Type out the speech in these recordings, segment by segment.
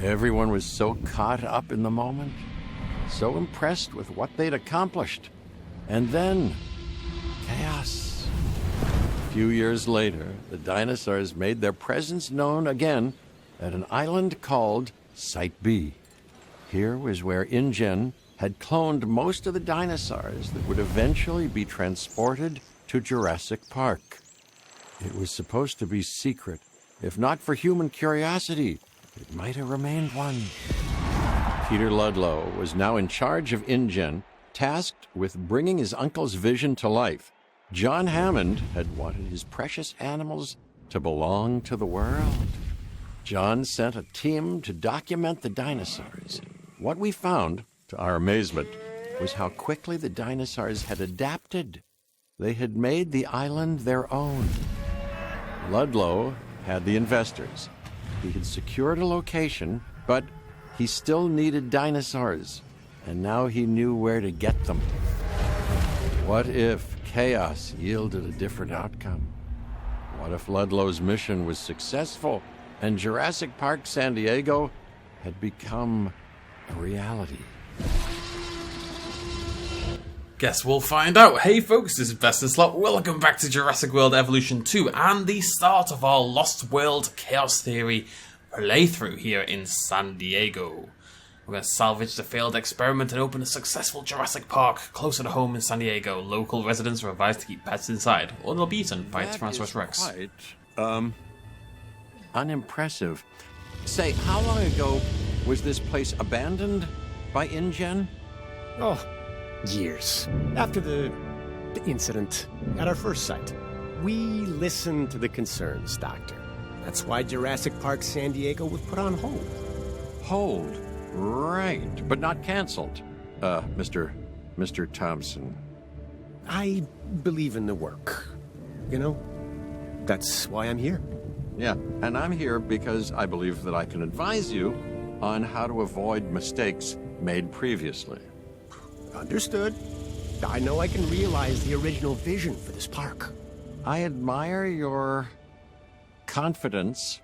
Everyone was so caught up in the moment, so impressed with what they'd accomplished. And then, chaos. A few years later, the dinosaurs made their presence known again at an island called Site B. Here was where InGen had cloned most of the dinosaurs that would eventually be transported to Jurassic Park. It was supposed to be secret. If not for human curiosity, it might have remained one. Peter Ludlow was now in charge of InGen, tasked with bringing his uncle's vision to life. John Hammond had wanted his precious animals to belong to the world. John sent a team to document the dinosaurs. What we found, to our amazement, was how quickly the dinosaurs had adapted. They had made the island their own. Ludlow had the investors. He had secured a location, but he still needed dinosaurs, and now he knew where to get them. What if chaos yielded a different outcome? What if Ludlow's mission was successful and Jurassic Park San Diego had become a reality? Guess we'll find out. Hey folks, this is BestInSlot. Welcome back to Jurassic World Evolution 2 and the start of our Lost World Chaos Theory playthrough here in San Diego. We're going to salvage the failed experiment and open a successful Jurassic Park closer to home in San Diego. Local residents are advised to keep pets inside, or they'll be eaten by Tyrannosaurus Rex. Quite, unimpressive. Say, how long ago was this place abandoned by InGen? Oh, years. After the incident at our first site. We listened to the concerns, Doctor. That's why Jurassic Park San Diego was put on hold. Hold. Right, but not canceled. Mr. Thompson. I believe in the work. You know, that's why I'm here. Yeah, and I'm here because I believe that I can advise you on how to avoid mistakes made previously. Understood. I know I can realize the original vision for this park. I admire your confidence.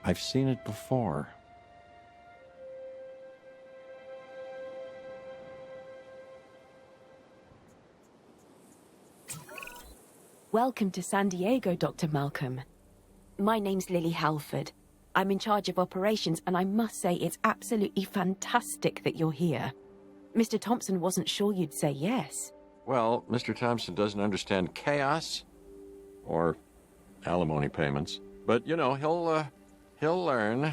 I've seen it before. Welcome to San Diego, Dr. Malcolm. My name's Lily Halford. I'm in charge of operations, and I must say it's absolutely fantastic that you're here. Mr. Thompson wasn't sure you'd say yes. Well, Mr. Thompson doesn't understand chaos or alimony payments, but you know he'll learn,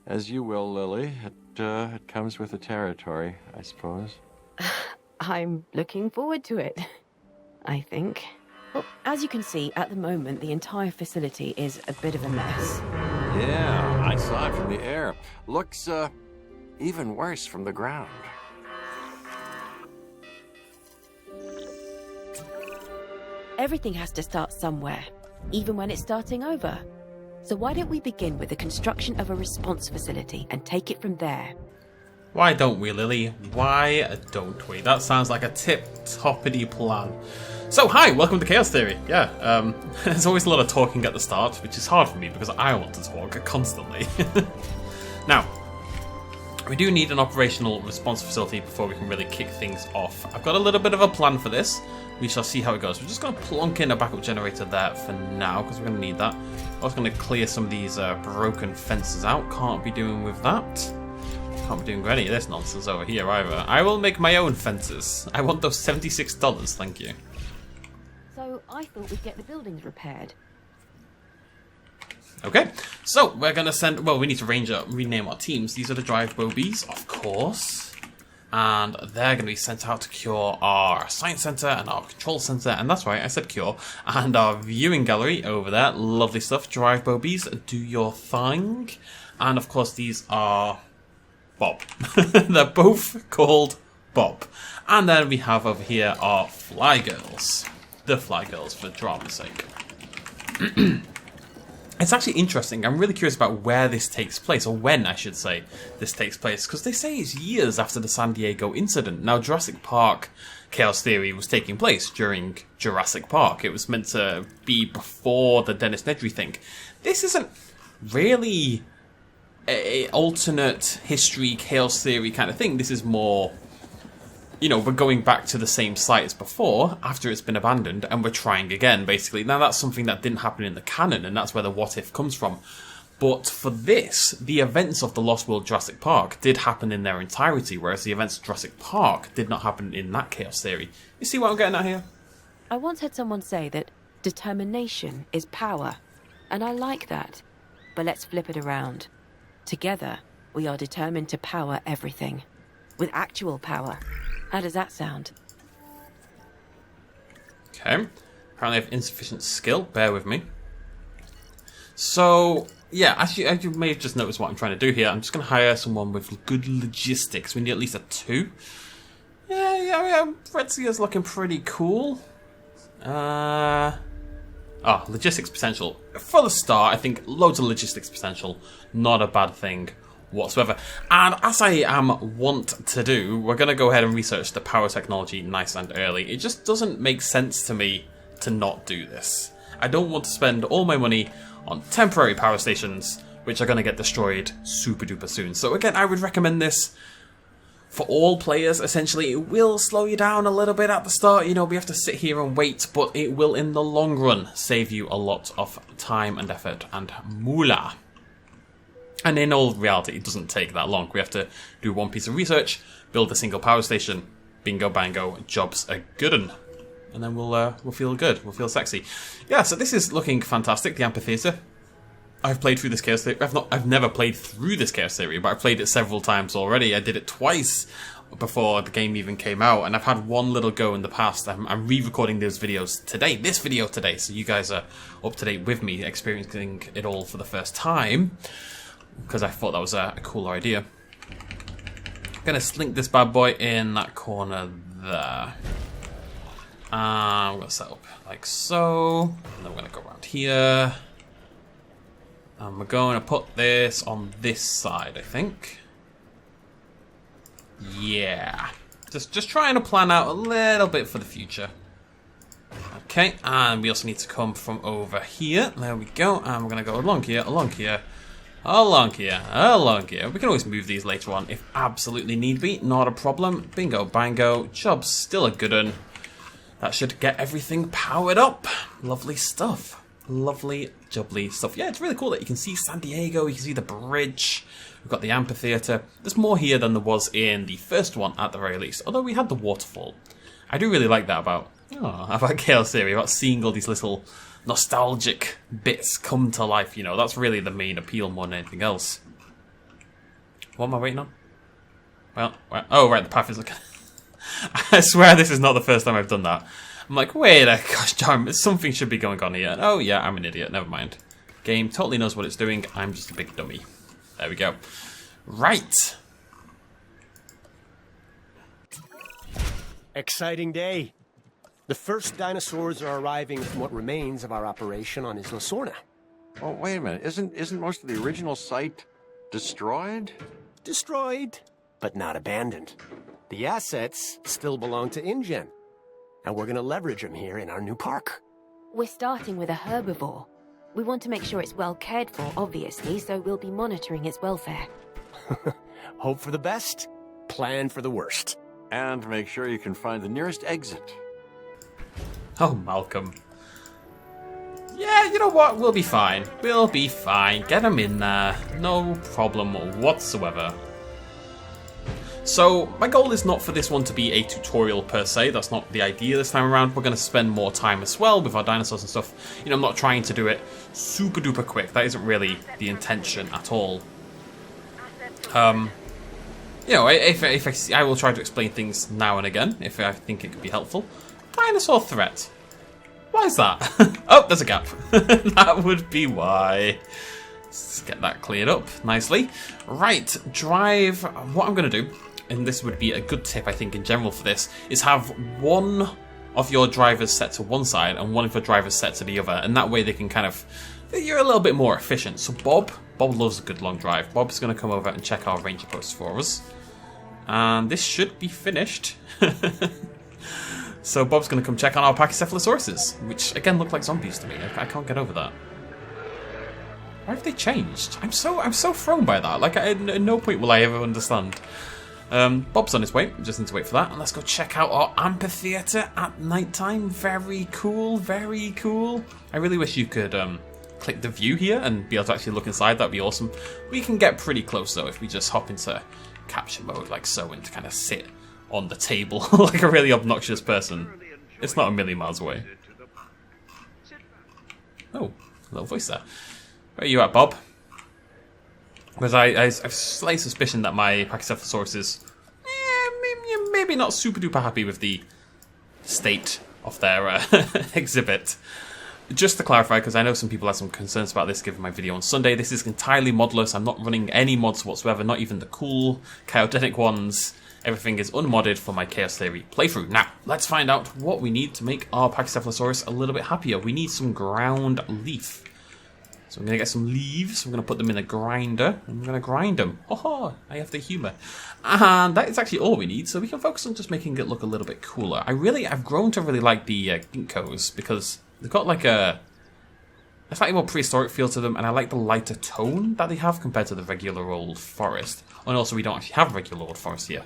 as you will, Lily. It comes with the territory, I suppose. I'm looking forward to it, I think. Well, as you can see, at the moment, the entire facility is a bit of a mess. Yeah, I saw it from the air. Looks, even worse from the ground. Everything has to start somewhere, even when it's starting over. So why don't we begin with the construction of a response facility and take it from there? Why don't we, Lily? Why don't we? That sounds like a tip-toppity plan. So, hi, welcome to Chaos Theory. Yeah, there's always a lot of talking at the start, which is hard for me because I want to talk constantly. Now, we do need an operational response facility before we can really kick things off. I've got a little bit of a plan for this. We shall see how it goes. We're just going to plonk in a backup generator there for now because we're going to need that. I'm also going to clear some of these broken fences out. Can't be doing with that. Can't be doing any of this nonsense over here either. I will make my own fences. I want those $76, thank you. So I thought we'd get the buildings repaired. Okay, so we're going to send... Well, we need to rename our teams. These are the drive bobies, of course. And they're going to be sent out to cure our science center and our control center. And that's right, I said cure. And our viewing gallery over there. Lovely stuff. Drive bobies, do your thing. And of course, these are Bob. They're both called Bob. And then we have over here our fly girls. The fly girls, for drama's sake. It's actually interesting. I'm really curious about where this takes place, or when, I should say, this takes place, because they say it's years after the San Diego incident. Now, Jurassic Park Chaos Theory was taking place during Jurassic Park. It was meant to be before the Dennis Nedry thing. This isn't really a alternate history, chaos theory kind of thing. This is more, you know, we're going back to the same site as before after it's been abandoned, and we're trying again, basically. Now, that's something that didn't happen in the canon, and that's where the what if comes from. But for this, the events of the Lost World Jurassic Park did happen in their entirety, whereas the events of Jurassic Park did not happen in that chaos theory. You see what I'm getting at here? I once heard someone say that determination is power, and I like that. But let's flip it around. Together, we are determined to power everything. With actual power. How does that sound? Okay. Apparently I have insufficient skill. Bear with me. So, yeah, as you may have just noticed what I'm trying to do here, I'm just going to hire someone with good logistics. We need at least a 2. Yeah, Retzia's looking pretty cool. Logistics potential. For the start, I think loads of logistics potential. Not a bad thing whatsoever. And as I am wont to do, we're going to go ahead and research the power technology nice and early. It just doesn't make sense to me to not do this. I don't want to spend all my money on temporary power stations, which are going to get destroyed super duper soon. So again, I would recommend this for all players. Essentially, it will slow you down a little bit at the start. You know, we have to sit here and wait, but it will, in the long run, save you a lot of time and effort and moolah. And in all reality, it doesn't take that long. We have to do one piece of research, build a single power station, bingo bango, job's a good un. And then we'll feel good, we'll feel sexy. Yeah, so this is looking fantastic, the amphitheatre. I've played through this chaos theory. I've never played through this chaos theory, but I've played it several times already. I did it twice before the game even came out, and I've had one little go in the past. I'm re-recording those videos today, this video today, so you guys are up to date with me, experiencing it all for the first time, because I thought that was a cooler idea. I'm gonna slink this bad boy in that corner there. I'm gonna set up like so, and then we're gonna go around here. And we're going to put this on this side, I think. Yeah. Just trying to plan out a little bit for the future. Okay, and we also need to come from over here. There we go. And we're going to go along here, along here, along here, along here. We can always move these later on if absolutely need be. Not a problem. Bingo, bango. Job's still a good one. That should get everything powered up. Lovely stuff. Lovely, jubbly stuff. Yeah, it's really cool that you can see San Diego, you can see the bridge, we've got the amphitheatre. There's more here than there was in the first one, at the very least, although we had the waterfall. I do really like that about Chaos Theory, about seeing all these little nostalgic bits come to life, you know. That's really the main appeal more than anything else. What am I waiting on? Well, oh, right, the path is looking... I swear this is not the first time I've done that. I'm like, wait, gosh darn, something should be going on here. Oh yeah, I'm an idiot, never mind. Game totally knows what it's doing, I'm just a big dummy. There we go. Right. Exciting day. The first dinosaurs are arriving from what remains of our operation on Isla Sorna. Oh, wait a minute. Isn't most of the original site destroyed? Destroyed, but not abandoned. The assets still belong to InGen. And we're going to leverage them here in our new park. We're starting with a herbivore. We want to make sure it's well cared for, obviously, so we'll be monitoring its welfare. Hope for the best, plan for the worst. And make sure you can find the nearest exit. Oh, Malcolm. Yeah, you know what? We'll be fine. We'll be fine. Get them in there. No problem whatsoever. So, my goal is not for this one to be a tutorial per se, that's not the idea this time around. We're going to spend more time as well with our dinosaurs and stuff. You know, I'm not trying to do it super duper quick, that isn't really the intention at all. You know, if I will try to explain things now and again, if I think it could be helpful. Dinosaur threat. Why is that? Oh, there's a gap. That would be why. Let's get that cleared up nicely. Right, drive. What I'm going to do, and this would be a good tip, I think, in general for this, is have one of your drivers set to one side and one of your drivers set to the other, and that way they can kind of... You're a little bit more efficient. So Bob loves a good long drive. Bob's going to come over and check our ranger posts for us. And this should be finished. So Bob's going to come check on our Pachycephalosauruses, which, again, look like zombies to me. I can't get over that. Why have they changed? I'm so thrown by that. Like, at no point will I ever understand. Bob's on his way. We just need to wait for that. And let's go check out our amphitheater at nighttime. Very cool, very cool. I really wish you could click the view here and be able to actually look inside. That'd be awesome. We can get pretty close though if we just hop into capture mode like so and kind of sit on the table like a really obnoxious person. It's not a million miles away. Oh, a little voice there. Where are you at, Bob? Because I have slight suspicion that my Pachycephalosaurus is maybe not super duper happy with the state of their exhibit. Just to clarify, because I know some people have some concerns about this given my video on Sunday, this is entirely modless. I'm not running any mods whatsoever, not even the cool, chaotic ones. Everything is unmodded for my Chaos Theory playthrough. Now, let's find out what we need to make our Pachycephalosaurus a little bit happier. We need some ground leaf. So I'm going to get some leaves, I'm going to put them in a grinder, and we're going to grind them. Oh, I have the humour. And that is actually all we need, so we can focus on just making it look a little bit cooler. I've grown to really like the ginkgos, because they've got like a slightly more prehistoric feel to them, and I like the lighter tone that they have compared to the regular old forest. And also we don't actually have regular old forest here.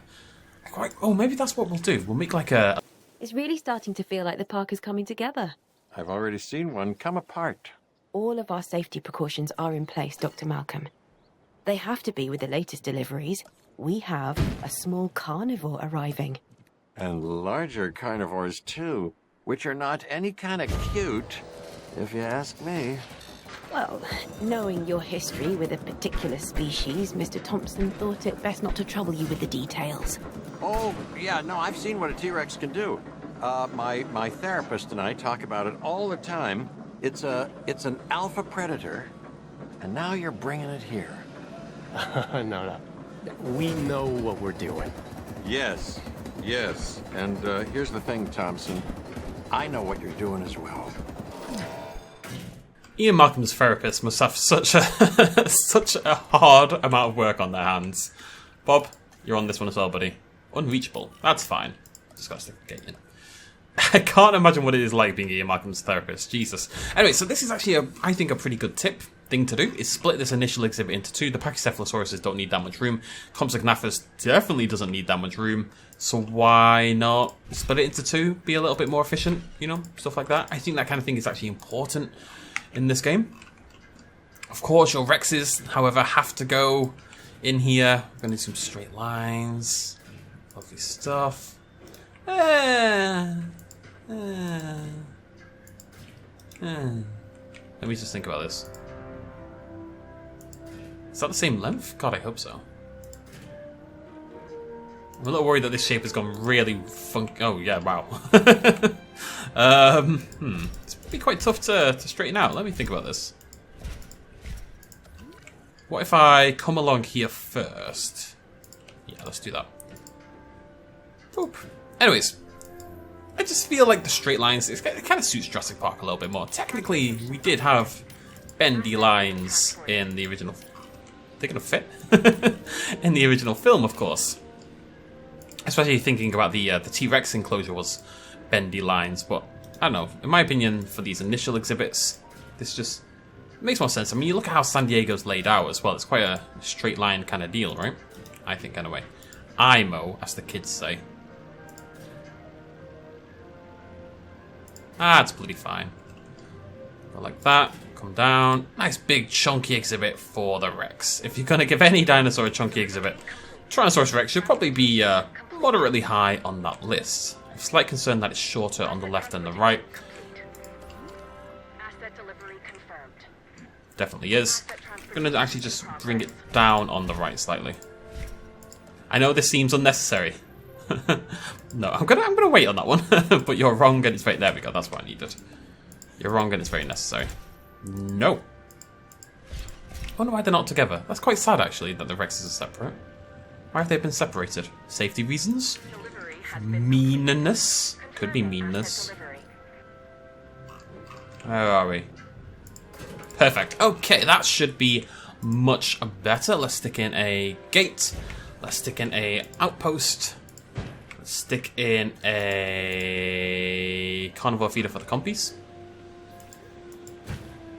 Oh, maybe that's what we'll do. We'll make like a... It's really starting to feel like the park is coming together. I've already seen one come apart. All of our safety precautions are in place, Dr. Malcolm. They have to be with the latest deliveries. We have a small carnivore arriving. And larger carnivores too, which are not any kind of cute, if you ask me. Well, knowing your history with a particular species, Mr. Thompson thought it best not to trouble you with the details. Oh, yeah, no, I've seen what a T-Rex can do. My therapist and I talk about it all the time. It's an alpha predator, and now you're bringing it here. No. We know what we're doing. Yes. And here's the thing, Thompson. I know what you're doing as well. Ian Malcolm's therapist must have such a hard amount of work on their hands. Bob, you're on this one as well, buddy. Unreachable. That's fine. Just gotta stick the gate in. I can't imagine what it is like being Ian Malcolm's therapist. Jesus. Anyway, so this is actually, I think, a pretty good thing to do, is split this initial exhibit into two. The Pachycephalosauruses don't need that much room. Compsognathus definitely doesn't need that much room. So why not split it into two? Be a little bit more efficient, you know, stuff like that. I think that kind of thing is actually important in this game. Of course, your Rexes, however, have to go in here. We're going to do some straight lines. Lovely stuff. Let me just think about this. Is that the same length? God, I hope so. I'm a little worried that this shape has gone really funky. Oh, yeah, wow. It's be quite tough to straighten out. Let me think about this. What if I come along here first? Yeah, let's do that. Boop. Anyways, I just feel like the straight lines, it kind of suits Jurassic Park a little bit more. Technically, we did have bendy lines in the original... They're going to fit? In the original film, of course. Especially thinking about the T-Rex enclosure was bendy lines, but I don't know. In my opinion, for these initial exhibits, this just makes more sense. I mean, you look at how San Diego's laid out as well. It's quite a straight line kind of deal, right? I think, anyway. IMO, as the kids say. It's bloody fine. Go like that. Come down. Nice big chunky exhibit for the Rex. If you're going to give any dinosaur a chunky exhibit, Tyrannosaurus Rex should probably be moderately high on that list. I have slight concern that it's shorter on the left than the right. Definitely is. I'm going to actually just bring it down on the right slightly. I know this seems unnecessary. No, I'm gonna wait on that one. But you're wrong and it's very... There we go, that's what I needed. You're wrong and it's very necessary. No. I wonder why they're not together. That's quite sad, actually, that the Rexes are separate. Why have they been separated? Safety reasons? Meanness? Could be meanness. Where are we? Perfect. Okay, that should be much better. Let's stick in a gate. Let's stick in a outpost. Let's stick in a carnivore feeder for the compies.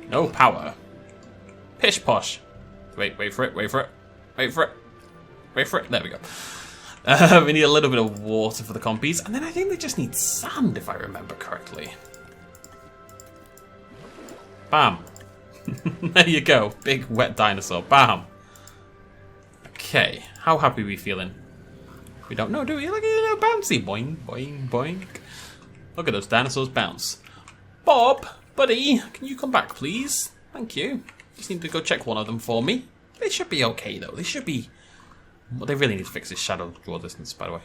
No power. Pish posh. Wait for it. Wait for it. Wait for it. Wait for it. There we go. We need a little bit of water for the compies, and then I think they just need sand, if I remember correctly. Bam. There you go. Big wet dinosaur. Bam. Okay. How happy are we feeling? We don't know, do we? Look at it, bouncy. Boing, boing, boing. Look at those dinosaurs bounce. Bob, buddy, can you come back, please? Thank you. Just need to go check one of them for me. They should be okay, though. They should be... Well, they really need to fix this shadow draw distance, by the way.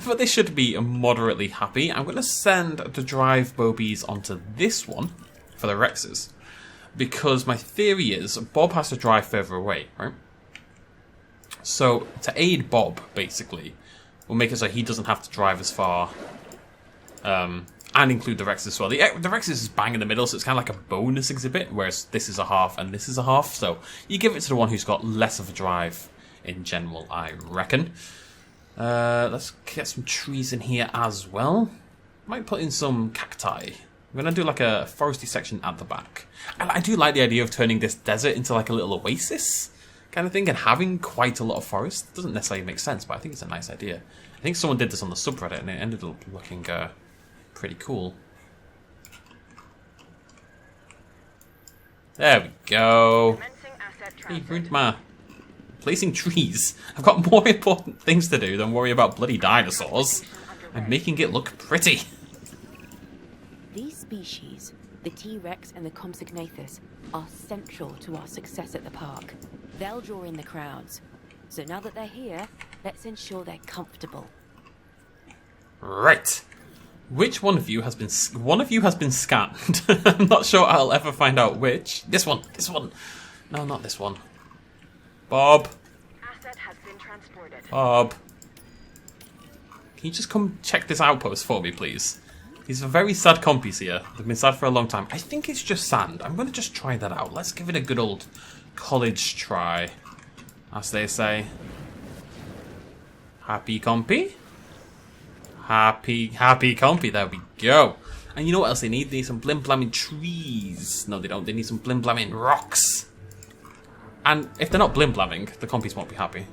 But they should be moderately happy. I'm going to send the drive Bobies onto this one for the Rexes. Because my theory is Bob has to drive further away, right? So, to aid Bob, basically, we'll make it so he doesn't have to drive as far. And include the Rexes as well. The Rexes is bang in the middle, so it's kind of like a bonus exhibit, whereas this is a half and this is a half. So, you give it to the one who's got less of a drive in general, I reckon. Let's get some trees in here as well. Might put in some cacti. I'm going to do like a foresty section at the back. And I do like the idea of turning this desert into like a little oasis kind of thing and having quite a lot of forest. It doesn't necessarily make sense, but I think it's a nice idea. I think someone did this on the subreddit and it ended up looking pretty cool. There we go. Hey, Grundma. Placing trees. I've got more important things to do than worry about bloody dinosaurs. I'm making it look pretty. These species, the T-Rex and the Compsognathus, are central to our success at the park. They'll draw in the crowds. So now that they're here, let's ensure they're comfortable. Right. Which one of you has been scanned? I'm not sure I'll ever find out which. This one. No, not this one. Bob. Asset has been transported. Bob. Can you just come check this outpost for me, please? These are very sad compies here. They've been sad for a long time. I think it's just sand. I'm going to just try that out. Let's give it a good old college try, as they say. Happy compy? Happy compy. There we go. And you know what else they need? They need some blim-blamming trees. No, they don't. They need some blim-blamming rocks. And if they're not blim-blamming, the compies won't be happy.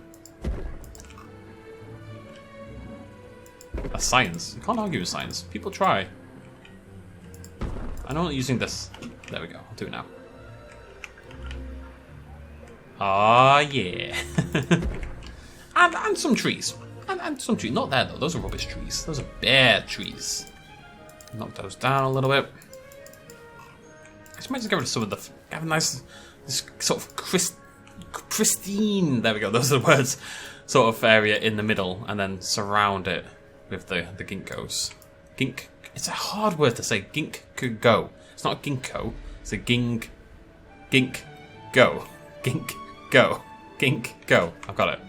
That's science. You can't argue with science. People try. I'm not using this. There we go. I'll do it now. Ah, yeah. and some trees. And some trees. Not there, though. Those are rubbish trees. Those are bare trees. Knock those down a little bit. I just might just get rid of some of the... Have a nice... This sort of pristine... There we go. Those are the words. Sort of area in the middle. And then surround it with the ginkgos. Gink. It's a hard word to say. Ginkgo. It's not ginkgo. It's a gink. Gink-go. Gink-go. Gink-go. I've got it.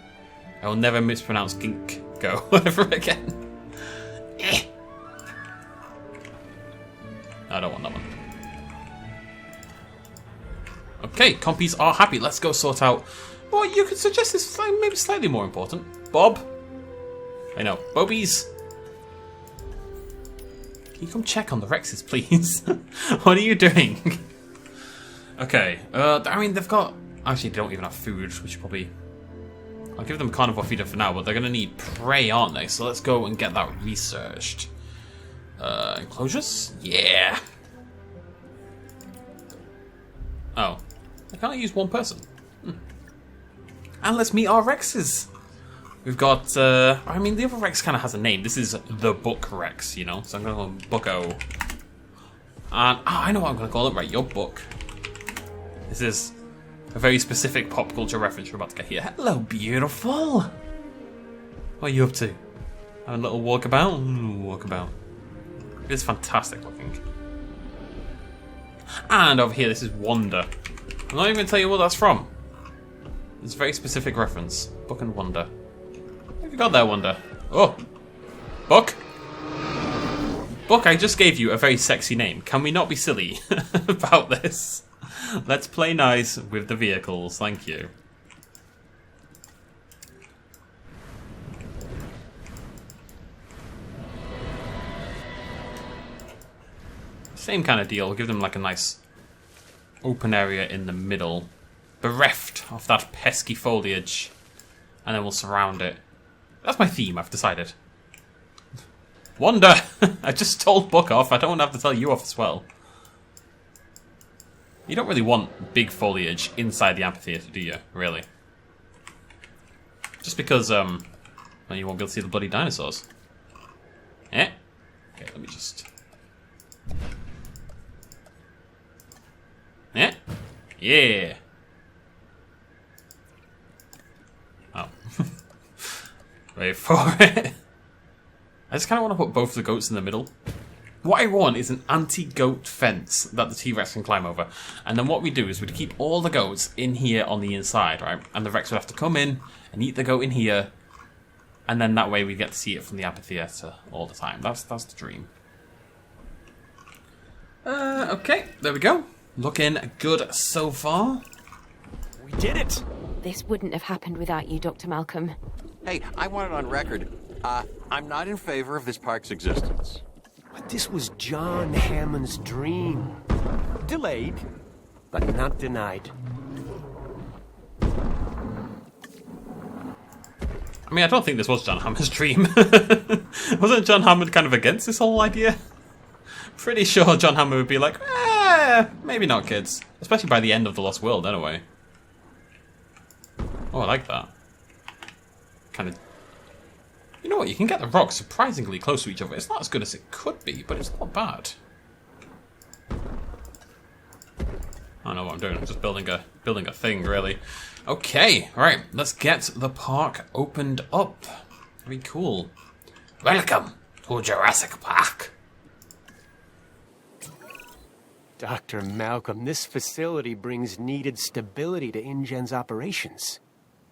I will never mispronounce gink-go ever again. I don't want that one. Okay, compies are happy. Let's go sort out... Well, you could suggest this maybe slightly more important. Bob? I know. Bobies? Can you come check on the Rexes, please? What are you doing? Okay. I mean, they've got... Actually, they don't even have food, which probably... I'll give them a carnivore feeder for now, but they're going to need prey, aren't they? So let's go and get that researched. Enclosures? Yeah. Oh. I can't use one person. And let's meet our Rexes. We've got, I mean, the other Rex kind of has a name. This is the Book Rex, you know? So I'm going to call him Bucko. And, I know what I'm going to call it. Right, your book. This is a very specific pop culture reference we're about to get here. Hello, beautiful. What are you up to? Having a little walkabout? Walkabout. It's fantastic looking. And over here, this is Wonder. I'm not even going to tell you what that's from. It's a very specific reference. Book and Wonder. What have you got there, Wonder? Oh! Book? Book, I just gave you a very sexy name. Can we not be silly about this? Let's play nice with the vehicles. Thank you. Same kind of deal. We'll give them like a nice open area in the middle. bereft of that pesky foliage. And then we'll surround it. That's my theme, I've decided. Wander! I just told Buck off, I don't want to have to tell you off as well. You don't really want big foliage inside the amphitheater, do you? Really? Just because, well, you won't be able to see the bloody dinosaurs. Eh? Okay, let me just... Eh? Yeah! Oh. Wait for it. I just kind of want to put both the goats in the middle. What I want is an anti-goat fence that the T-Rex can climb over. And then what we do is we'd keep all the goats in here on the inside, right? And the Rex would have to come in and eat the goat in here. And then that way we get to see it from the amphitheater all the time. That's the dream. Okay, there we go. Looking good so far. We did it! This wouldn't have happened without you, Dr. Malcolm. Hey, I want it on record. I'm not in favor of this park's existence. But this was John Hammond's dream. Delayed, but not denied. I mean, I don't think this was John Hammond's dream. Wasn't John Hammond kind of against this whole idea? Pretty sure John Hammond would be like, maybe not, kids. Especially by the end of The Lost World, anyway. Oh, I like that. Kind of... You know what, you can get the rocks surprisingly close to each other. It's not as good as it could be, but it's not bad. I don't know what I'm doing. I'm just building a thing, really. Okay, right. Let's get the park opened up. Very cool. Welcome to Jurassic Park. Dr. Malcolm, this facility brings needed stability to InGen's operations.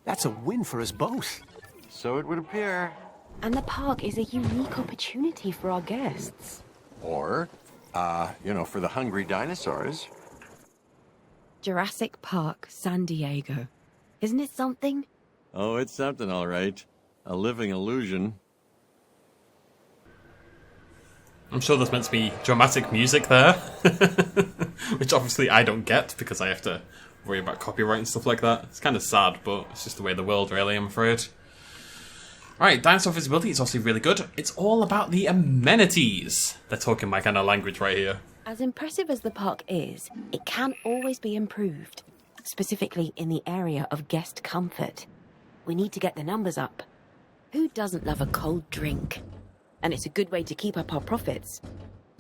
That's a win for us both. So it would appear. And the park is a unique opportunity for our guests. Or, for the hungry dinosaurs. Jurassic Park San Diego. Isn't it something? Oh, it's something, all right. A living illusion. I'm sure there's meant to be dramatic music there. Which obviously I don't get because I have to worry about copyright and stuff like that. It's kind of sad, but it's just the way of the world, really, I'm afraid. Right, dinosaur visibility is also really good. It's all about the amenities. They're talking my kind of language right here. As impressive as the park is, it can always be improved. Specifically in the area of guest comfort. We need to get the numbers up. Who doesn't love a cold drink? And it's a good way to keep up our profits.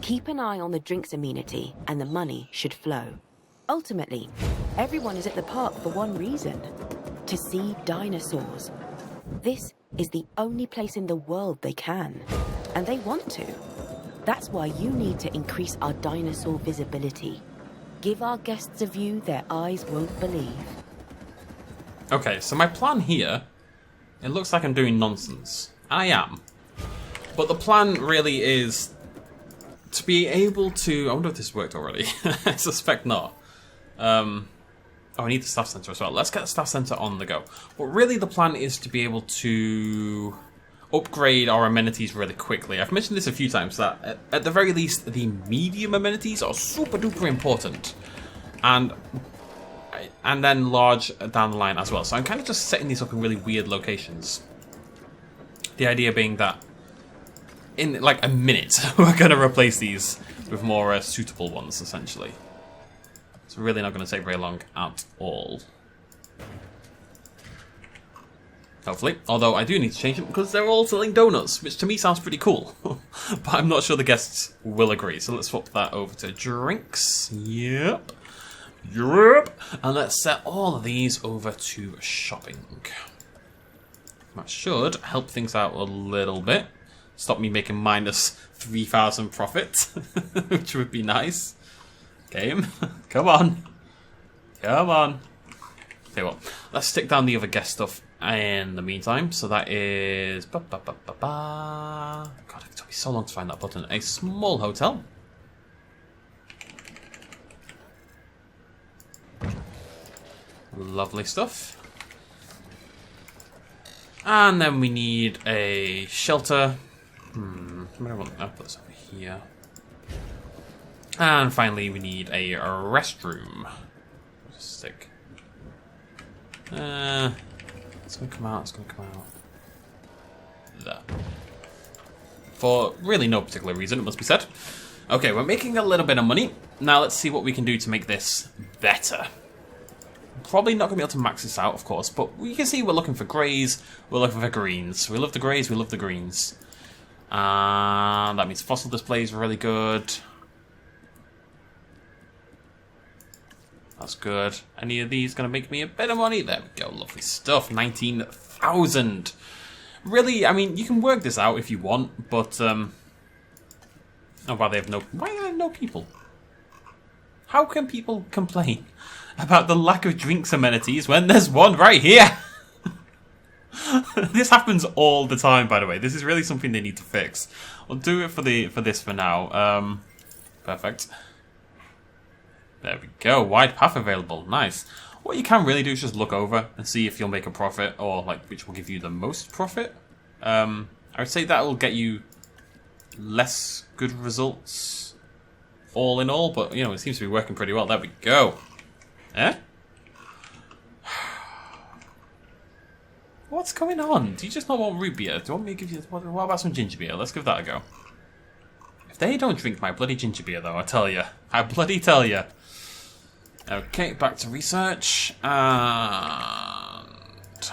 Keep an eye on the drinks amenity and the money should flow. Ultimately, everyone is at the park for one reason. To see dinosaurs. This is the only place in the world they can. And they want to. That's why you need to increase our dinosaur visibility. Give our guests a view their eyes won't believe. Okay, so my plan here, it looks like I'm doing nonsense. I am. But the plan really is to be able to... I wonder if this worked already. I suspect not. Oh, I need the staff center as well. Let's get the staff center on the go. But really the plan is to be able to upgrade our amenities really quickly. I've mentioned this a few times, that at the very least, the medium amenities are super duper important. And then large down the line as well. So I'm kind of just setting these up in really weird locations. The idea being that in like a minute, we're going to replace these with more suitable ones, essentially. It's really not going to take very long at all. Hopefully. Although I do need to change them because they're all selling donuts, which to me sounds pretty cool. But I'm not sure the guests will agree. So let's swap that over to drinks. Yep. Yep. And let's set all of these over to shopping. That should help things out a little bit. Stop me making minus 3,000 profit, which would be nice. Game, come on. Come on. Okay, well, let's stick down the other guest stuff in the meantime. So that is... God, it took me so long to find that button. A small hotel. Lovely stuff. And then we need a shelter. I'll put this over here. And finally we need a restroom. Stick It's gonna come out. It's gonna come out. There. For really no particular reason, it must be said. Okay, we're making a little bit of money. Now let's see what we can do to make this better. Probably not going to be able to max this out, of course, but you can see we're looking for greys, we're looking for greens. We love the greys, we love the greens. And that means fossil displays are really good. That's good. Any of these going to make me a bit of money? There we go, lovely stuff. 19,000. Really, I mean, you can work this out if you want, but oh wow, they have no. Why are there no people? How can people complain about the lack of drinks amenities when there's one right here? This happens all the time, by the way. This is really something they need to fix. I'll do it for this for now. Perfect. There we go. Wide path available. Nice. What you can really do is just look over and see if you'll make a profit, or like which will give you the most profit. I would say that will get you less good results all in all, but you know, it seems to be working pretty well. There we go. Eh? What's going on? Do you just not want root beer? Do you want me to give you... What about some ginger beer? Let's give that a go. If they don't drink my bloody ginger beer, though, I tell you. I bloody tell you. Okay, back to research. And...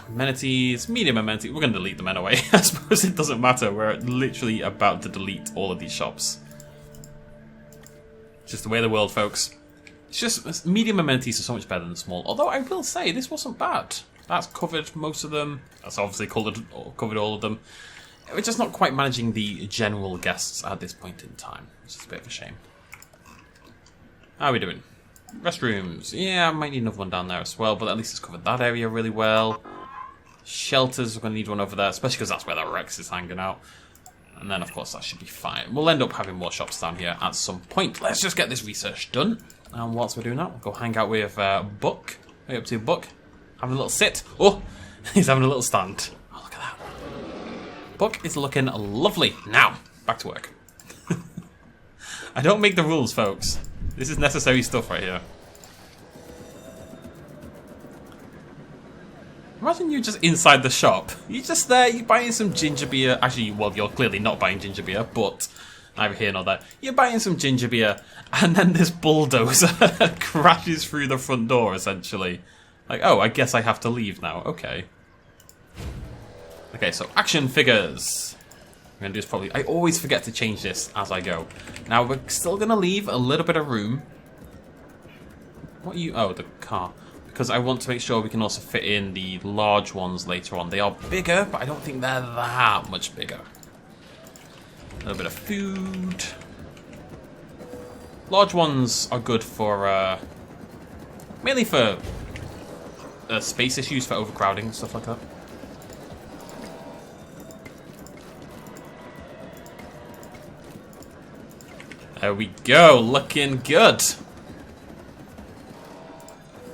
amenities. Medium amenities. We're going to delete them anyway. I suppose it doesn't matter. We're literally about to delete all of these shops. It's just the way of the world, folks. It's just... medium amenities are so much better than small. Although I will say, this wasn't bad. That's covered most of them. That's obviously covered all of them. We're just not quite managing the general guests at this point in time, which is a bit of a shame. How are we doing? Restrooms. Yeah, I might need another one down there as well, but at least it's covered that area really well. Shelters, we're going to need one over there, especially because that's where that Rex is hanging out. And then, of course, that should be fine. We'll end up having more shops down here at some point. Let's just get this research done. And whilst we're doing that, we'll go hang out with Buck. Way up to Buck. Having a little sit. Oh, he's having a little stand. Oh, look at that. Buck is looking lovely. Now, back to work. I don't make the rules, folks. This is necessary stuff right here. Imagine you're just inside the shop. You're just there, you're buying some ginger beer. Actually, well, you're clearly not buying ginger beer, but neither here nor there. You're buying some ginger beer, and then this bulldozer crashes through the front door, essentially. Like, oh, I guess I have to leave now. Okay. Okay, so action figures. We're going to do this probably... I always forget to change this as I go. Now, we're still going to leave a little bit of room. What are you... oh, the car. Because I want to make sure we can also fit in the large ones later on. They are bigger, but I don't think they're that much bigger. A little bit of food. Large ones are good for... mainly for... space issues, for overcrowding and stuff like that. There we go, looking good.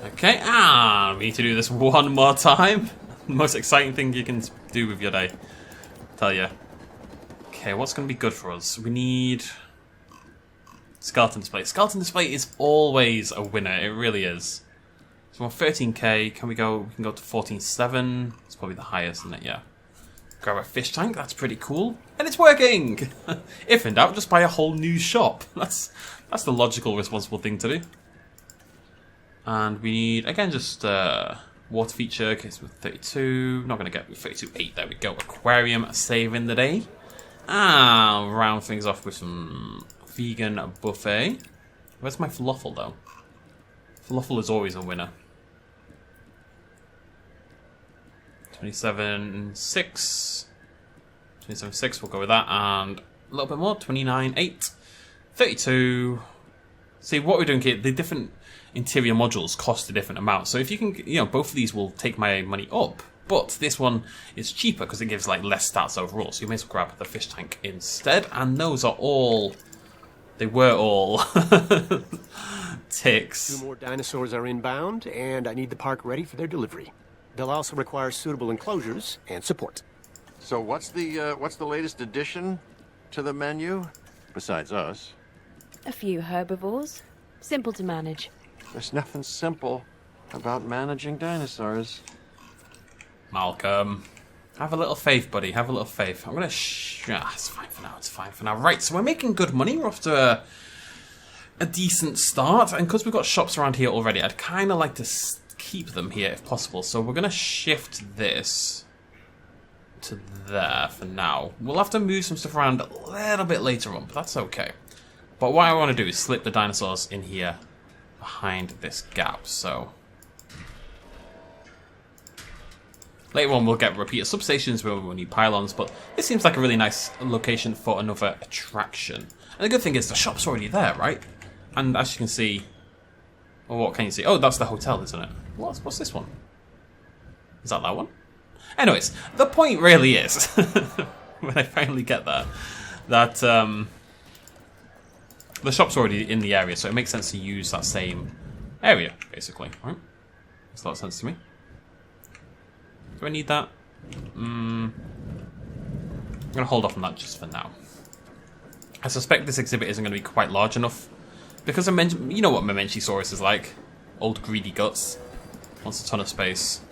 Okay, we need to do this one more time. The most exciting thing you can do with your day, tell you. Okay, what's going to be good for us? We need skeleton display. Skeleton display is always a winner. It really is. So we're 13k. Can we go? We can go to 14.7. It's probably the highest, isn't it? Yeah. Grab a fish tank. That's pretty cool, and it's working. If in doubt, just buy a whole new shop. That's the logical, responsible thing to do. And we need again just water feature. Okay, so with 32. Not gonna get 32.8. There we go. Aquarium saving the day. Round things off with some vegan buffet. Where's my falafel though? Falafel is always a winner. 27.6. 27.6, we'll go with that. And a little bit more, 29.8. 32. See, what we're doing here, the different interior modules cost a different amount. So if you can, you know, both of these will take my money up. But this one is cheaper because it gives like less stats overall. So you may as well grab the fish tank instead. And those are all... they were all ticks. 2 more dinosaurs are inbound, and I need the park ready for their delivery. They'll also require suitable enclosures and support. So what's the latest addition to the menu? Besides us. A few herbivores. Simple to manage. There's nothing simple about managing dinosaurs. Malcolm. Have a little faith, buddy. Have a little faith. I'm gonna it's fine for now. It's fine for now. Right, so we're making good money. We're off to a decent start. And because we've got shops around here already, I'd kind of like to keep them here if possible. So we're gonna shift this to there for now. We'll have to move some stuff around a little bit later on, but that's okay. But what I want to do is slip the dinosaurs in here behind this gap, so... Later on we'll get repeater substations where we'll need pylons, but this seems like a really nice location for another attraction. And the good thing is the shop's already there, right? And as you can see... Well, what can you see? Oh, that's the hotel, isn't it? What's this one? Is that one? Anyways, the point really is, when I finally get there, that the shop's already in the area, so it makes sense to use that same area, basically. Right? Makes a lot of sense to me. Do I need that? I'm going to hold off on that just for now. I suspect this exhibit isn't going to be quite large enough, because you know what Memenchisaurus is like. Old greedy guts. Wants a ton of space.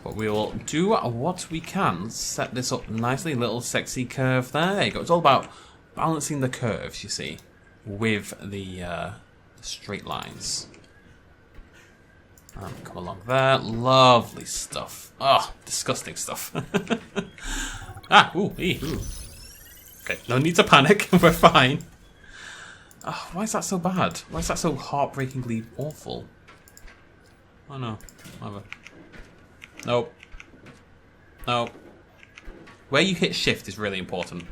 But we will do what we can. Set this up nicely. Little sexy curve there. There you go. It's all about balancing the curves, you see, with the straight lines. And come along there. Lovely stuff. Oh, disgusting stuff. Ooh. Okay, no need to panic. We're fine. Oh, why is that so bad? Why is that so heartbreakingly awful? Oh no. Whatever. Nope. Nope. Where you hit shift is really important.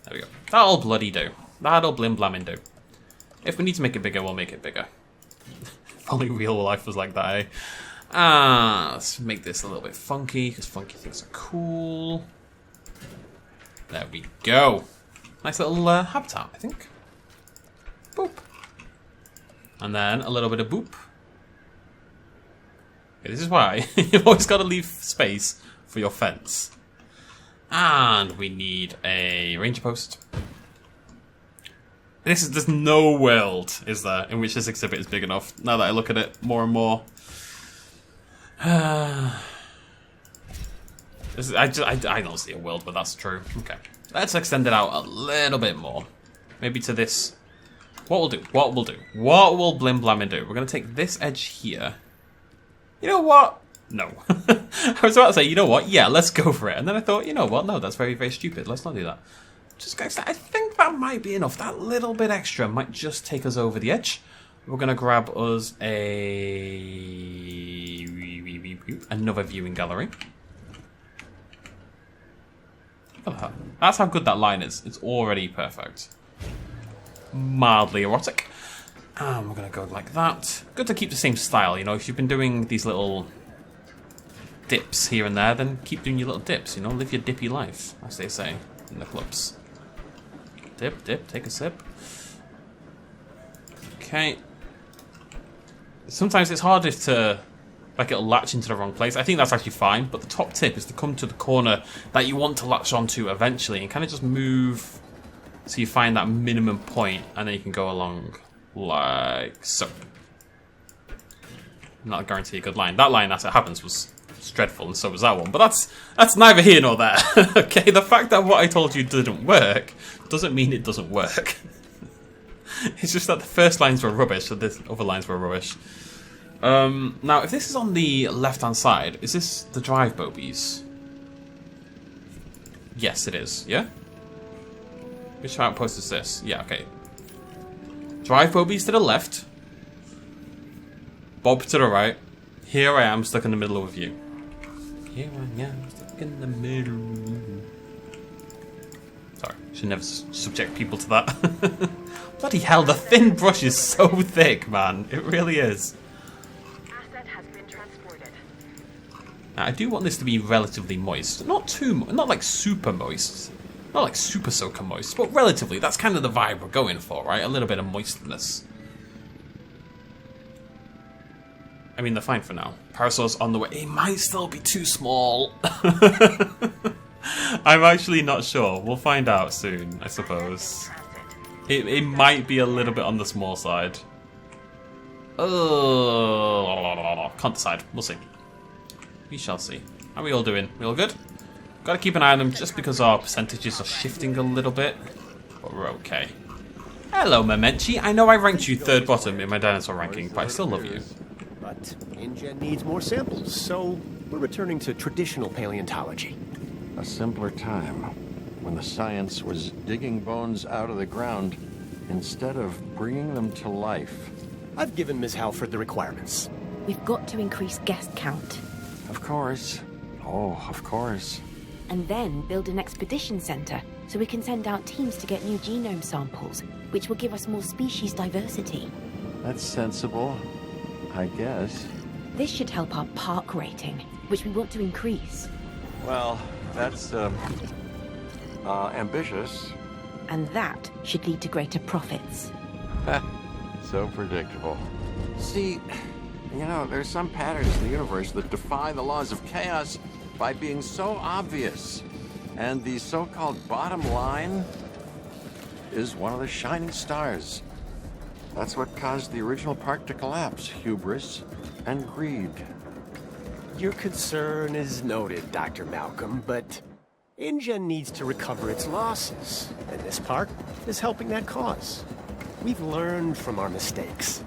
There we go. That'll bloody do. That'll blim blammin' do. If we need to make it bigger, we'll make it bigger. If only real life was like that, eh? Let's make this a little bit funky, because funky things are cool. There we go. Nice little habitat, I think. Boop. And then a little bit of boop. Okay, this is why you've always got to leave space for your fence. And we need a ranger post. There's no world, is there, in which this exhibit is big enough, now that I look at it more and more. I don't see a world, but that's true. Okay. Let's extend it out a little bit more. Maybe to this. What will blim blam and do? We're going to take this edge here. You know what? No. I was about to say, you know what? Yeah, let's go for it. And then I thought, you know what? No, that's very, very stupid. Let's not do that. Just guys, I think that might be enough. That little bit extra might just take us over the edge. We're going to grab us another viewing gallery. Look at that. That's how good that line is. It's already perfect. Mildly erotic. And we're going to go like that. Good to keep the same style, you know. If you've been doing these little dips here and there, then keep doing your little dips, you know. Live your dippy life, as they say in the clubs. Dip, dip, take a sip. Okay. Sometimes it's hard to... like it'll latch into the wrong place. I think that's actually fine, but the top tip is to come to the corner that you want to latch onto eventually and kind of just move so you find that minimum point and then you can go along like so. Not a guarantee a good line. That line, as it happens, was dreadful, and so was that one. But that's neither here nor there. Okay, the fact that what I told you didn't work doesn't mean it doesn't work. It's just that the first lines were rubbish, so the other lines were rubbish. Now, if this is on the left-hand side, is this the drive bobies? Yes, it is. Yeah? Which outpost is this? Yeah, okay. Drive bobies to the left. Bob to the right. Here I am, stuck in the middle of you. Here I am, stuck in the middle. Sorry, should never subject people to that. Bloody hell, the thin brush is so thick, man. It really is. Now, I do want this to be relatively moist. Not too not like super moist. Not like super soaker moist, but relatively. That's kind of the vibe we're going for, right? A little bit of moistness. I mean, they're fine for now. Parasaur's on the way. It might still be too small. I'm actually not sure. We'll find out soon, I suppose. It might be a little bit on the small side. Oh, can't decide. We'll see. We shall see. How are we all doing? We all good? Gotta keep an eye on them just because our percentages are shifting a little bit. But we're okay. Hello, Memenchi. I know I ranked you third bottom in my dinosaur ranking, but I still love you. But InGen needs more samples, so we're returning to traditional paleontology. A simpler time, when the science was digging bones out of the ground instead of bringing them to life. I've given Ms. Halford the requirements. We've got to increase guest count. Of course. Oh, of course. And then build an expedition center so we can send out teams to get new genome samples, which will give us more species diversity. That's sensible, I guess. This should help our park rating, which we want to increase. Well, that's, ambitious. And that should lead to greater profits. So predictable. See, you know, there's some patterns in the universe that defy the laws of chaos by being so obvious. And the so-called bottom line is one of the shining stars. That's what caused the original park to collapse: hubris and greed. Your concern is noted, Dr. Malcolm, but InGen needs to recover its losses, and this park is helping that cause. We've learned from our mistakes.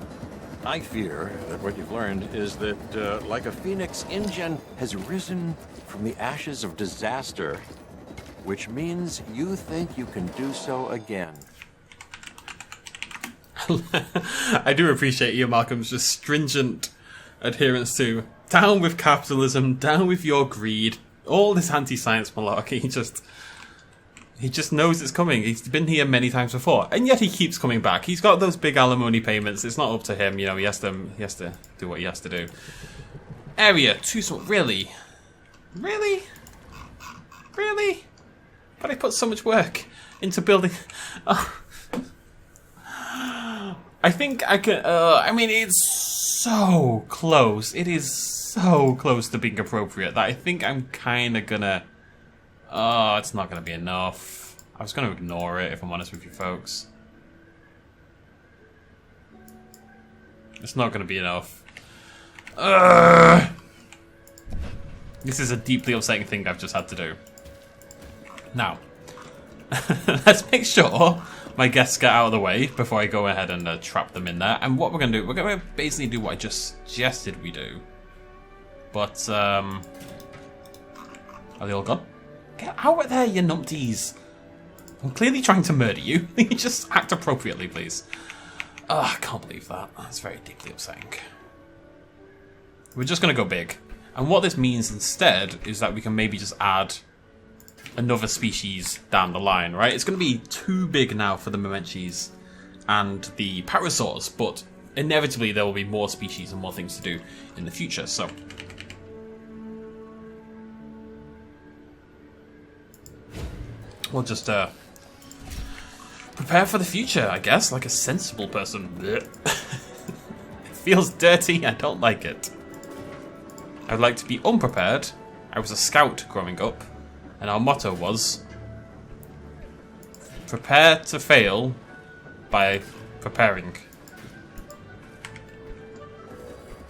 I fear that what you've learned is that, like a phoenix, InGen has risen from the ashes of disaster, which means you think you can do so again. I do appreciate Ian Malcolm's just stringent adherence to down with capitalism, down with your greed, all this anti-science malarkey. He just knows it's coming. He's been here many times before, and yet he keeps coming back. He's got those big alimony payments. It's not up to him, you know. He has to do what he has to do. Area 2. Really? But I put so much work into building. Oh. I think I can. I mean, it's so close. It is so close to being appropriate that I think I'm kind of gonna. Oh, it's not gonna be enough. I was gonna ignore it if I'm honest with you folks. It's not gonna be enough. This is a deeply upsetting thing I've just had to do. Now, let's make sure my guests get out of the way before I go ahead and trap them in there. And what we're going to do, we're going to basically do what I just suggested we do. But, are they all gone? Get out of there, you numpties. I'm clearly trying to murder you. Just act appropriately, please. Oh, I can't believe that. That's very deeply upsetting. We're just going to go big. And what this means instead is that we can maybe just add another species down the line, right? It's going to be too big now for the Memenchis and the Parasaurs, but inevitably there will be more species and more things to do in the future, so... we'll just prepare for the future, I guess, like a sensible person. It feels dirty, I don't like it. I'd like to be unprepared. I was a scout growing up, and our motto was, prepare to fail by preparing.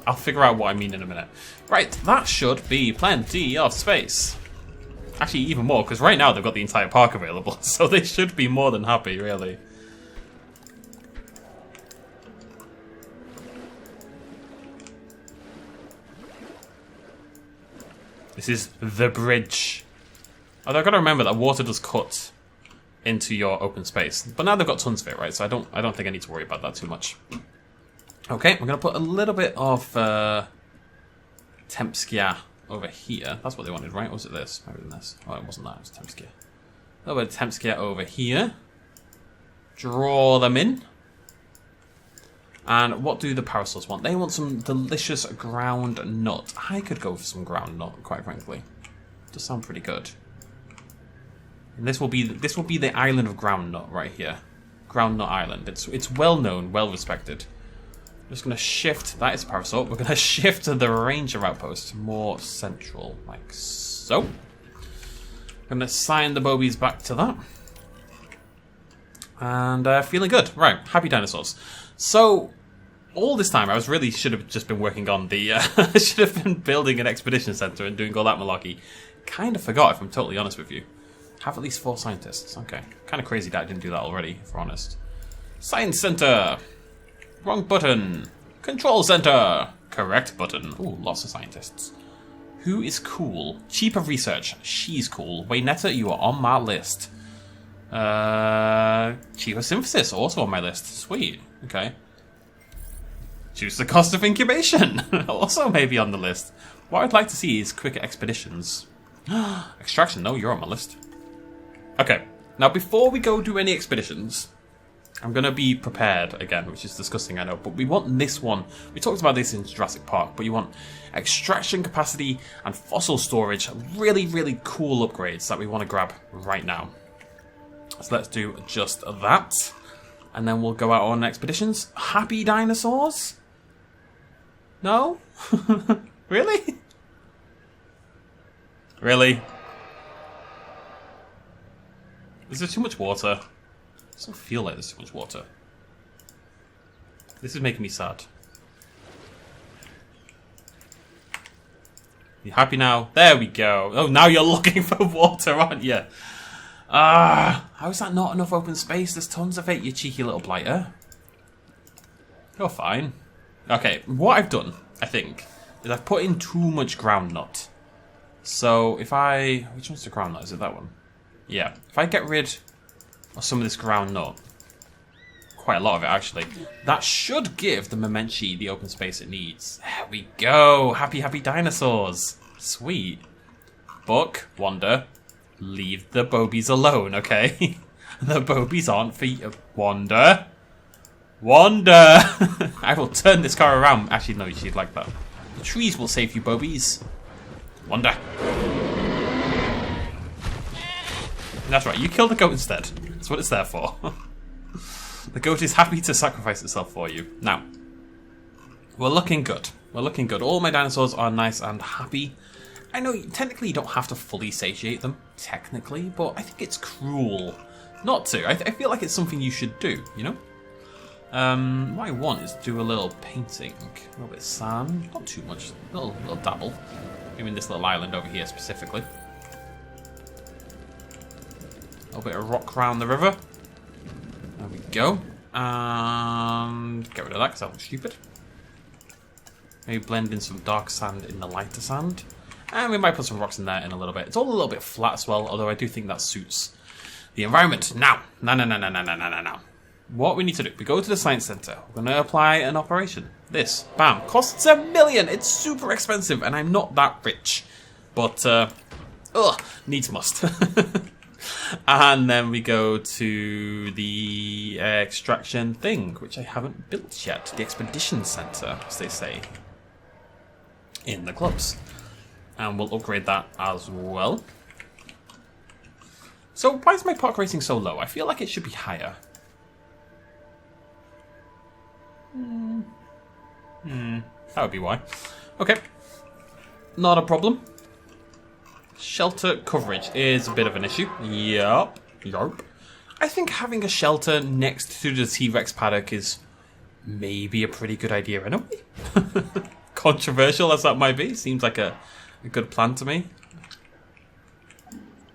I'll figure out what I mean in a minute. Right, that should be plenty of space. Actually, even more, because right now they've got the entire park available, so they should be more than happy, really. This is the bridge. Although I've got to remember that water does cut into your open space. But now they've got tons of it, right? So I don't think I need to worry about that too much. Okay, we're going to put a little bit of Tempskia over here. That's what they wanted, right? Or was it this? Maybe this. Oh, it wasn't that. It was Tempskia. A little bit of Tempskia over here. Draw them in. And what do the Parasaurs want? They want some delicious ground nut. I could go for some ground nut, quite frankly. Does sound pretty good. And this will be the island of ground nut right here. Ground Nut Island. It's well known, well respected. I'm just gonna shift. That is a Parasaur. We're gonna shift the Ranger outpost more central, like so. I'm gonna assign the Bobies back to that. And feeling good. Right, happy dinosaurs. So, all this time I should have just been working on the... I should have been building an expedition center and doing all that malarkey. Kind of forgot, if I'm totally honest with you. Have at least 4 scientists. Okay. Kind of crazy that I didn't do that already, if we're honest. Science center! Wrong button. Control center! Correct button. Ooh, lots of scientists. Who is cool? Cheaper research. She's cool. Waynetta, you are on my list. Cheaper synthesis, also on my list. Sweet. Okay. Choose the cost of incubation. Also maybe on the list. What I'd like to see is quicker expeditions. Extraction, no, you're on my list. Okay. Now, before we go do any expeditions, I'm going to be prepared again, which is disgusting, I know, but we want this one. We talked about this in Jurassic Park, but you want extraction capacity and fossil storage. Really, really cool upgrades that we want to grab right now. So let's do just that. And then we'll go out on expeditions. Happy dinosaurs? No? Really? Really? Is there too much water? I just don't feel like there's too much water. This is making me sad. You happy now? There we go. Oh, now you're looking for water, aren't you? How is that not enough open space? There's tons of it, you cheeky little blighter. You're fine. Okay, what I've done, I think, is I've put in too much groundnut. So if I... Which one's the groundnut? Is it that one? Yeah. If I get rid of some of this groundnut, quite a lot of it actually, that should give the Momenchi the open space it needs. There we go. Happy, happy dinosaurs. Sweet. Buck, Wanda, leave the bobies alone, okay? The bobies aren't for you. Wanda. Wanda! I will turn this car around. Actually, no, she'd like that. The trees will save you, bobies. Wanda. That's right, you kill the goat instead. That's what it's there for. The goat is happy to sacrifice itself for you. Now, we're looking good. We're looking good. All my dinosaurs are nice and happy. I know, technically you don't have to fully satiate them, technically, but I think it's cruel not to. I feel like it's something you should do, you know? What I want is to do a little painting. A little bit of sand, not too much, a little dabble. Maybe in this little island over here specifically. A little bit of rock around the river. There we go. And get rid of that because that looks stupid. Maybe blend in some dark sand in the lighter sand. And we might put some rocks in there in a little bit. It's all a little bit flat as well, although I do think that suits the environment. Now. What we need to do, we go to the science center. We're going to apply an operation. This, bam, costs $1 million. It's super expensive, and I'm not that rich. But, needs must. And then we go to the extraction thing, which I haven't built yet. The expedition center, as they say, in the clubs. And we'll upgrade that as well. So why is my park rating so low? I feel like it should be higher. That would be why. Okay. Not a problem. Shelter coverage is a bit of an issue. Yup. I think having a shelter next to the T-Rex paddock is maybe a pretty good idea in a way. Controversial as that might be, seems like a good plan to me.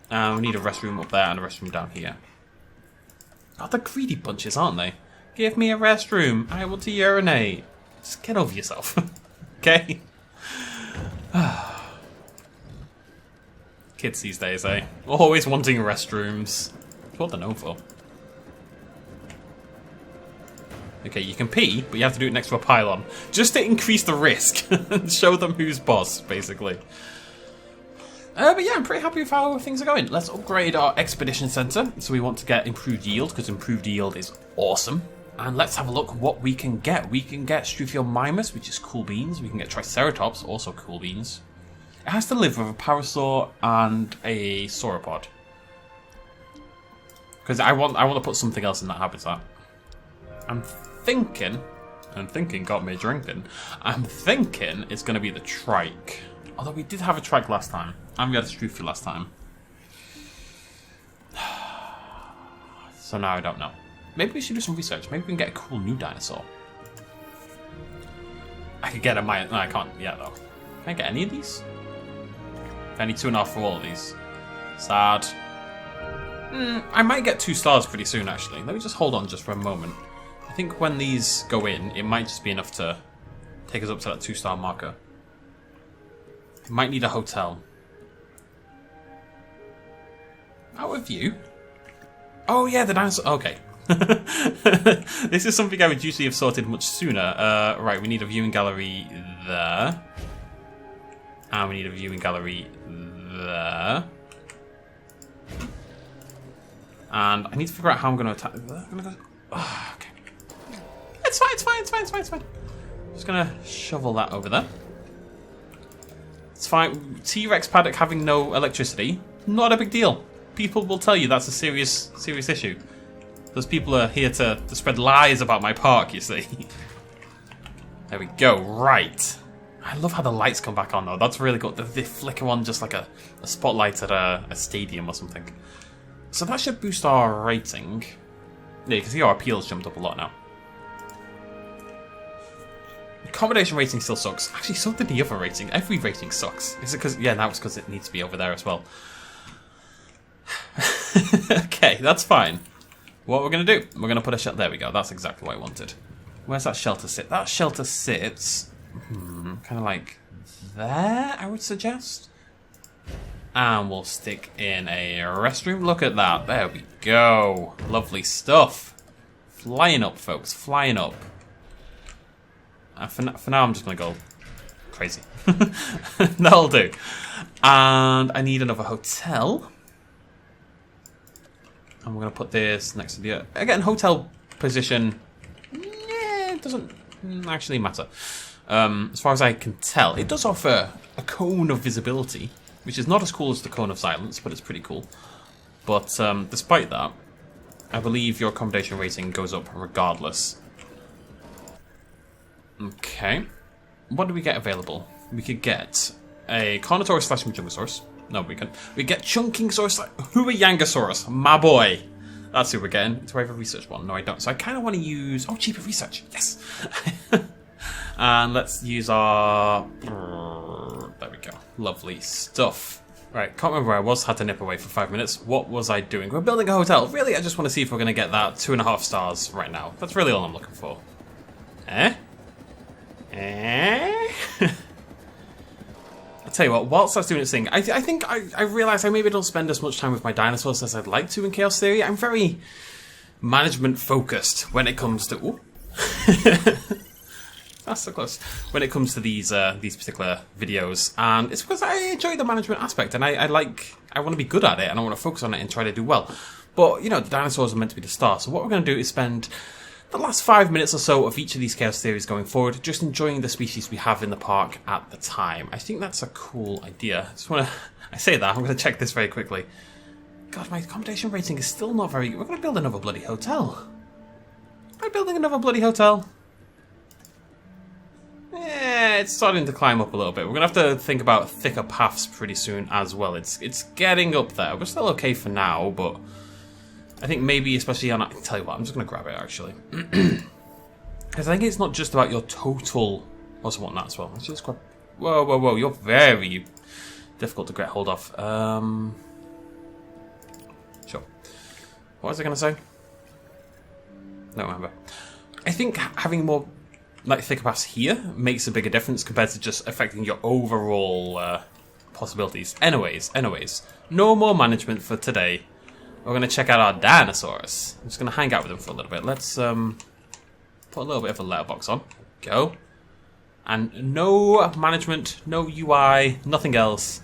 We need a restroom up there and a restroom down here. Oh, they're greedy bunches, aren't they? Give me a restroom. I want to urinate. Just get over yourself. Okay? Kids these days, eh? Always wanting restrooms. That's what they're known for. Okay, you can pee, but you have to do it next to a pylon. Just to increase the risk. And show them who's boss, basically. But yeah, I'm pretty happy with how things are going. Let's upgrade our expedition center. So we want to get improved yield, because improved yield is awesome. And let's have a look what we can get. We can get Struthiomimus, which is cool beans. We can get Triceratops, also cool beans. It has to live with a parasaur and a sauropod. Because I want to put something else in that habitat. I'm thinking got me drinking. I'm thinking it's going to be the trike. Although we did have a trike last time. And we had a Struthio last time. So now I don't know. Maybe we should do some research. Maybe we can get a cool new dinosaur. I could get a... No, I can't yet, though. Can I get any of these? I need 2.5 for all of these. Sad. I might get 2 stars pretty soon, actually. Let me just hold on just for a moment. I think when these go in, it might just be enough to take us up to that 2-star marker. Might need a hotel. Out of view? Oh yeah, the dinosaur... Okay. This is something I would usually have sorted much sooner. Right, we need a viewing gallery there. And we need a viewing gallery there. And I need to figure out how I'm going to attack... Oh, okay. It's fine. Just going to shovel that over there. It's fine. T-Rex paddock having no electricity, not a big deal. People will tell you that's a serious issue. Those people are here to spread lies about my park, you see. There we go, right. I love how the lights come back on, though. That's really good. They flicker on just like a spotlight at a stadium or something. So that should boost our rating. Yeah, you can see our appeals jumped up a lot now. Accommodation rating still sucks. Actually, so did the other rating. Every rating sucks. Is it because... Yeah, now it's because it needs to be over there as well. Okay, that's fine. What we're going to do, we're going to put a shelter... There we go, that's exactly what I wanted. Where's that shelter sit? That shelter sits... kind of like there, I would suggest. And we'll stick in a restroom. Look at that. There we go. Lovely stuff. Flying up, folks. Flying up. For now, I'm just going to go crazy. That'll do. And I need another hotel. And we're going to put this next to the... Again, hotel position... Yeah, it doesn't actually matter. As far as I can tell, it does offer a cone of visibility, which is not as cool as the cone of silence, but it's pretty cool. But despite that, I believe your accommodation rating goes up regardless. Okay. What do we get available? We could get a Carnotaurus / Majungasaurus. No, we can. We get Chunkingsaurus / Huayangasaurus. My boy. That's who we're getting. Do I have a research one? No, I don't. So I kind of want to use... Oh, cheaper research. Yes. And let's use our... There we go. Lovely stuff. Right, can't remember where I was. Had to nip away for 5 minutes. What was I doing? We're building a hotel. Really, I just want to see if we're going to get that 2.5 stars right now. That's really all I'm looking for. Eh? I'll tell you what, whilst I was doing this thing, I think I realised I maybe don't spend as much time with my dinosaurs as I'd like to in Chaos Theory. I'm very management focused when it comes to... Ooh. That's so close. When it comes to these particular videos, and it's because I enjoy the management aspect, and I want to be good at it, and I want to focus on it and try to do well. But, you know, the dinosaurs are meant to be the star, so what we're going to do is spend the last 5 minutes or so of each of these Chaos Theories going forward, just enjoying the species we have in the park at the time. I think that's a cool idea. I just want to... I say that, I'm going to check this very quickly. God, my accommodation rating is still not very... We're going to build another bloody hotel. Am I building another bloody hotel? Yeah, it's starting to climb up a little bit. We're going to have to think about thicker paths pretty soon as well. It's getting up there. We're still okay for now, but... I think maybe, especially on... I tell you what, I'm just going to grab it, actually. Because I think it's not just about your total... I also want that as well. Let's just grab... Whoa. You're very difficult to get hold of. Sure. What was I going to say? Don't remember. I think having more thicker paths here makes a bigger difference compared to just affecting your overall possibilities. Anyways. No more management for today. We're going to check out our dinosaurs. I'm just going to hang out with them for a little bit. Let's put a little bit of a letterbox on. Go. And no management, no UI, nothing else.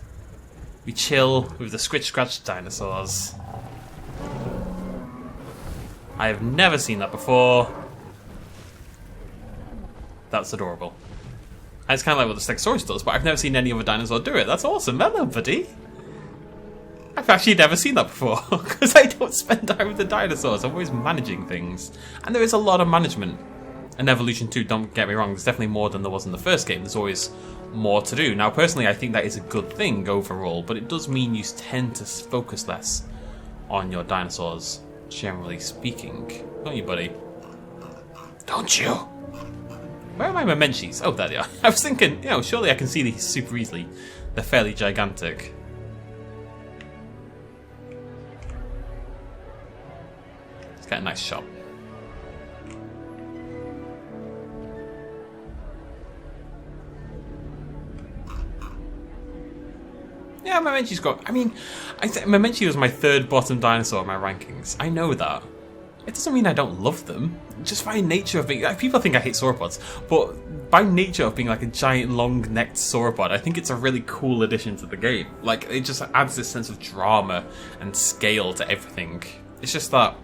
We chill with the scratch dinosaurs. I have never seen that before. That's adorable. It's kind of like what the Stegosaurus does, but I've never seen any other dinosaur do it. That's awesome. Hello, buddy. I've actually never seen that before, because I don't spend time with the dinosaurs. I'm always managing things. And there is a lot of management in Evolution 2, don't get me wrong. There's definitely more than there was in the first game. There's always more to do. Now, personally, I think that is a good thing overall, but it does mean you tend to focus less on your dinosaurs generally speaking. Don't you, buddy? Don't you? Where are my Memenchis? Oh, there they are. I was thinking, you know, surely I can see these super easily. They're fairly gigantic. Let's get a nice shot. Yeah, Memenchi's got... I mean, Memenchi was my third bottom dinosaur in my rankings. I know that. It doesn't mean I don't love them. Just by nature of being... Like, people think I hate sauropods, but by nature of being like a giant long-necked sauropod, I think it's a really cool addition to the game. Like, it just adds this sense of drama and scale to everything. It's just that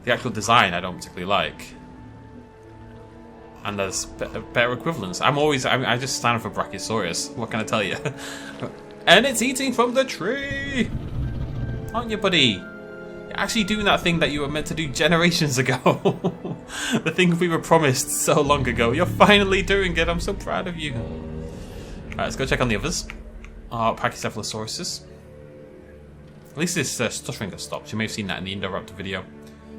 the actual design I don't particularly like. And there's better equivalents. I just stand for Brachiosaurus. What can I tell you? And it's eating from the tree! Aren't you, buddy? You're actually doing that thing that you were meant to do generations ago. The thing we were promised so long ago. You're finally doing it. I'm so proud of you. Alright, let's go check on the others. Pachycephalosauruses. At least this stuttering has stopped. You may have seen that in the Indoraptor video.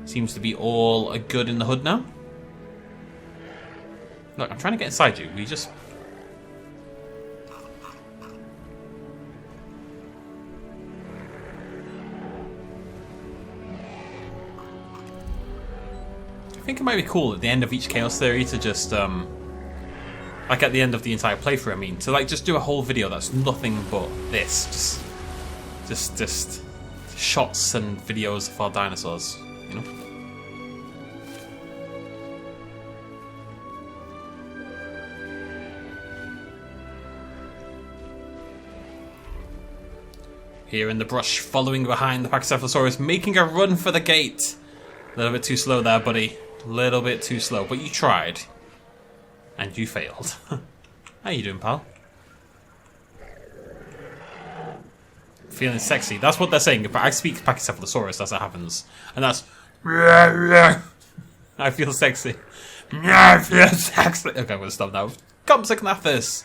Seems to be all good in the hood now. Look, I'm trying to get inside you. Will you just... I think it might be cool at the end of each Chaos Theory to just, like at the end of the entire playthrough, I mean, to like just do a whole video that's nothing but this. Just shots and videos of our dinosaurs, you know? Here in the brush, following behind the Pachycephalosaurus, making a run for the gate. A little bit too slow there, buddy. A little bit too slow, but you tried. And you failed. How you doing, pal? Feeling sexy. That's what they're saying. But I speak Pachycephalosaurus as it happens. And that's... I feel sexy. I feel sexy. Okay, I'm going to stop now. Compsognathus.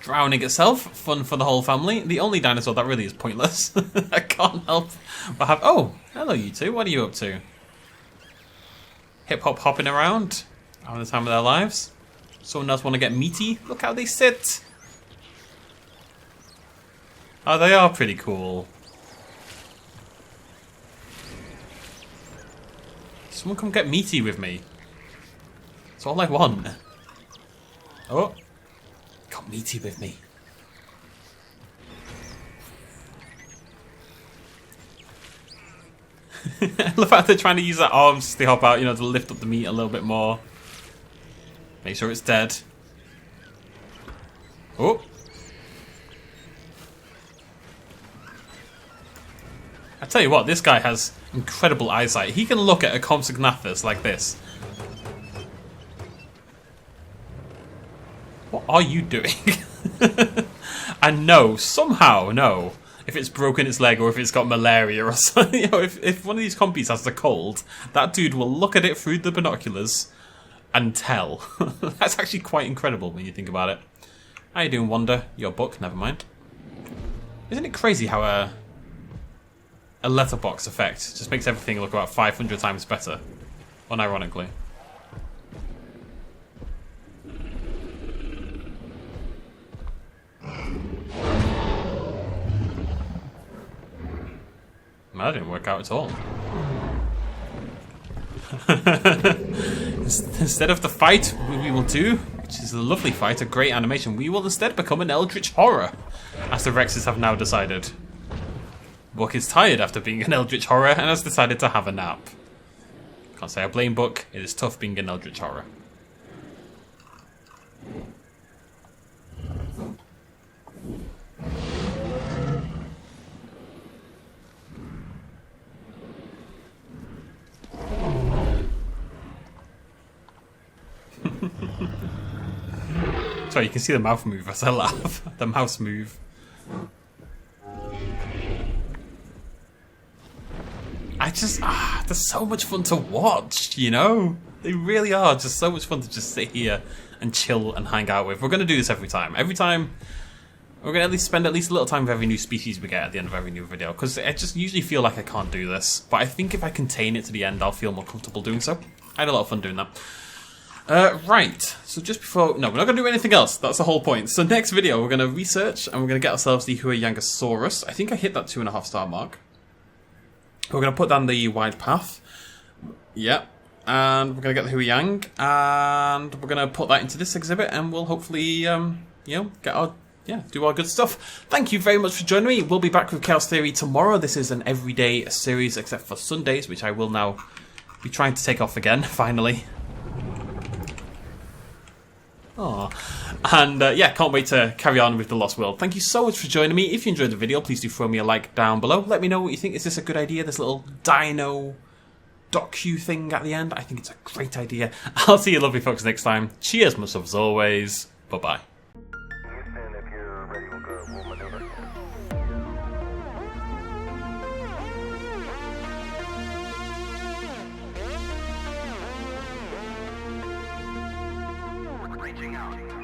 Drowning itself. Fun for the whole family. The only dinosaur that really is pointless. I can't help but have... Oh, hello you two. What are you up to? Hip-hop hopping around. Having the time of their lives. Someone else want to get meaty? Look how they sit. Oh, they are pretty cool. Someone come get meaty with me. That's all I want. Oh. Got meaty with me. I love how they're trying to use their arms to hop out, you know, to lift up the meat a little bit more. Make sure it's dead. Oh. I tell you what, this guy has incredible eyesight. He can look at a Compsognathus like this. What are you doing? And no, somehow, no. If it's broken its leg or if it's got malaria or something, you know, if one of these compies has the cold, that dude will look at it through the binoculars and tell. That's actually quite incredible when you think about it. How you doing, Wanda? Your book, never mind. Isn't it crazy how a letterbox effect just makes everything look about 500 times better? Unironically. That didn't work out at all. Instead of the fight we will do, which is a lovely fight, a great animation, we will instead become an eldritch horror, as the Rexes have now decided. Book is tired after being an eldritch horror and has decided to have a nap. Can't say I blame Book, it is tough being an eldritch horror. Sorry, you can see the mouth move as I laugh. The mouse move. They're so much fun to watch, you know? They really are just so much fun to just sit here and chill and hang out with. We're going to do this every time. Every time We're going to at least spend at least a little time with every new species we get at the end of every new video, because I just usually feel like I can't do this. But I think if I contain it to the end, I'll feel more comfortable doing so. I had a lot of fun doing that. Right, so just before... No, we're not going to do anything else. That's the whole point. So next video, we're going to research, and we're going to get ourselves the Huayangosaurus. I think I hit that 2.5-star mark. We're going to put down the wide path. Yep. And we're going to get the Huayang, and we're going to put that into this exhibit, and we'll hopefully, you know, get our... Yeah, do our good stuff. Thank you very much for joining me. We'll be back with Chaos Theory tomorrow. This is an everyday series, except for Sundays, which I will now be trying to take off again, finally. Aww. And yeah, can't wait to carry on with the Lost World. Thank you so much for joining me. If you enjoyed the video, please do throw me a like down below. Let me know what you think. Is this a good idea, this little dino docu thing at the end? I think it's a great idea. I'll see you lovely folks next time. Cheers, much love as always. Bye-bye. Reaching out.